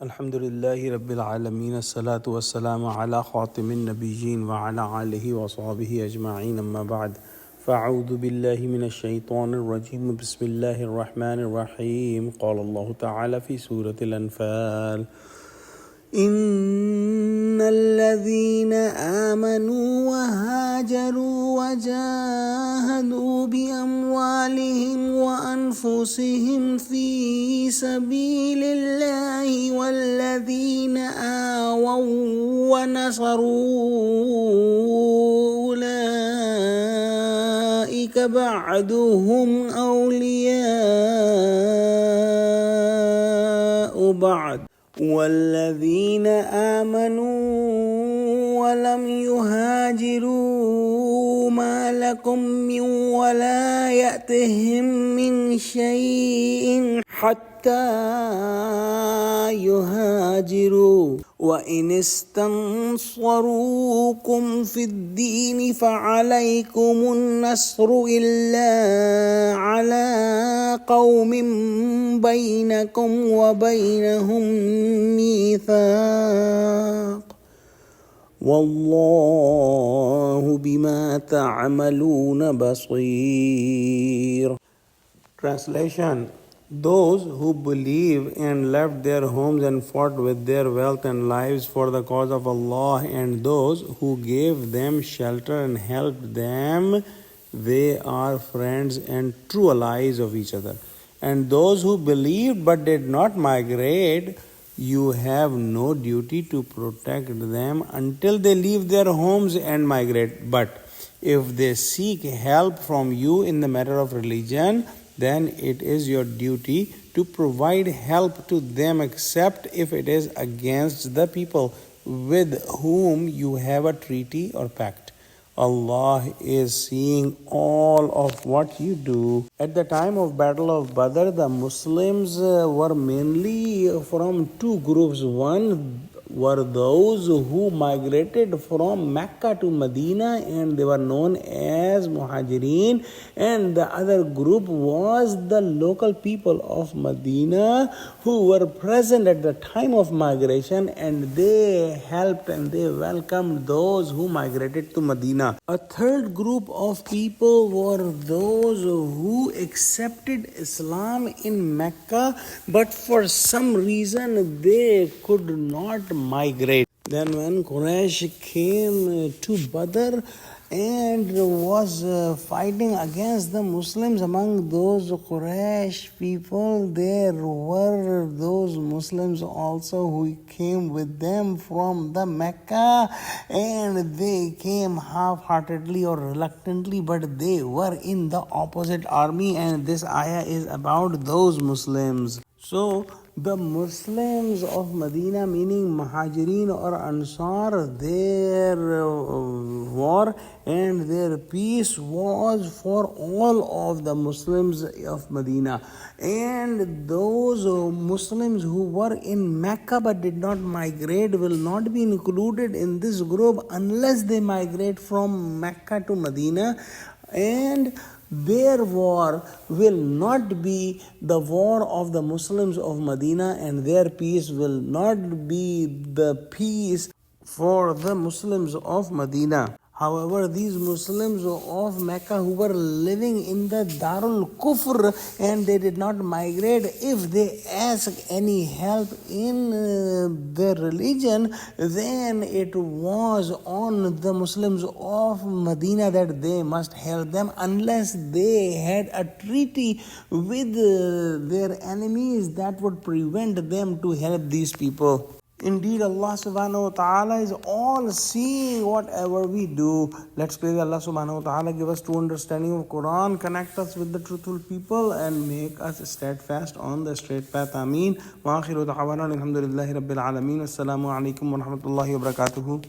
Alhamdulillahi Rabbil Alameen, as-salatu was-salamu ala khatimin nabiyyin wa ala alihi wa sahbihi ajma'in, amma ba'd. Fa'udhu billahi minash shaitanir rajim, bismillahir rahmanir rahim. Qala Allah ta'ala fi Surah Al-Anfal. إن الذين آمنوا وهاجروا وجاهدوا بأموالهم وأنفسهم في سبيل الله والذين آووا ونصروا أولئك بعضهم أولياء بعض والذين آمنوا ولم يهاجروا ما لكم من ولايتهم من شيء حتى يهاجروا وإن استنصروكم في الدين فعليكم النصر إلا على قوم بينكم وبينهم ميثاق والله بما تعملون بصير. Translation: Those who believe and left their homes and fought with their wealth and lives for the cause of Allah, and those who gave them shelter and helped them, they are friends and true allies of each other. And those who believed but did not migrate, you have no duty to protect them until they leave their homes and migrate. But if they seek help from you in the matter of religion, then it is your duty to provide help to them, except if it is against the people with whom you have a treaty or pact. Allah is seeing all of what you do. At the time of Battle of Badr, the Muslims were mainly from two groups. One were those who migrated from Mecca to Medina, and they were known as Muhajirin, and the other group was the local people of Medina who were present at the time of migration, and they helped and they welcomed those who migrated to Medina. A third group of people were those who accepted Islam in Mecca, but for some reason they could not migrate. Then when Quraysh came to Badr and was fighting against the Muslims, among those Quraysh people, there were those Muslims also who came with them from the Mecca, and they came half-heartedly or reluctantly, but they were in the opposite army, and this ayah is about those Muslims. So the Muslims of Medina, meaning Muhajirin or Ansar, their war and their peace was for all of the Muslims of Medina. And those Muslims who were in Mecca but did not migrate will not be included in this group unless they migrate from Mecca to Medina, and their war will not be the war of the Muslims of Medina, and their peace will not be the peace for the Muslims of Medina. However, these Muslims of Mecca who were living in the Darul Kufr and they did not migrate, if they ask any help in their religion, then it was on the Muslims of Medina that they must help them unless they had a treaty with their enemies that would prevent them to help these people. Indeed, Allah subhanahu wa ta'ala is all seeing whatever we do. Let's pray that Allah subhanahu wa ta'ala give us true understanding of Quran, connect us with the truthful people, and make us steadfast on the straight path. Ameen. Wa akhiru da'wana alhamdulillahi rabbil alameen. Assalamu alaikum wa rahmatullahi wa barakatuhu.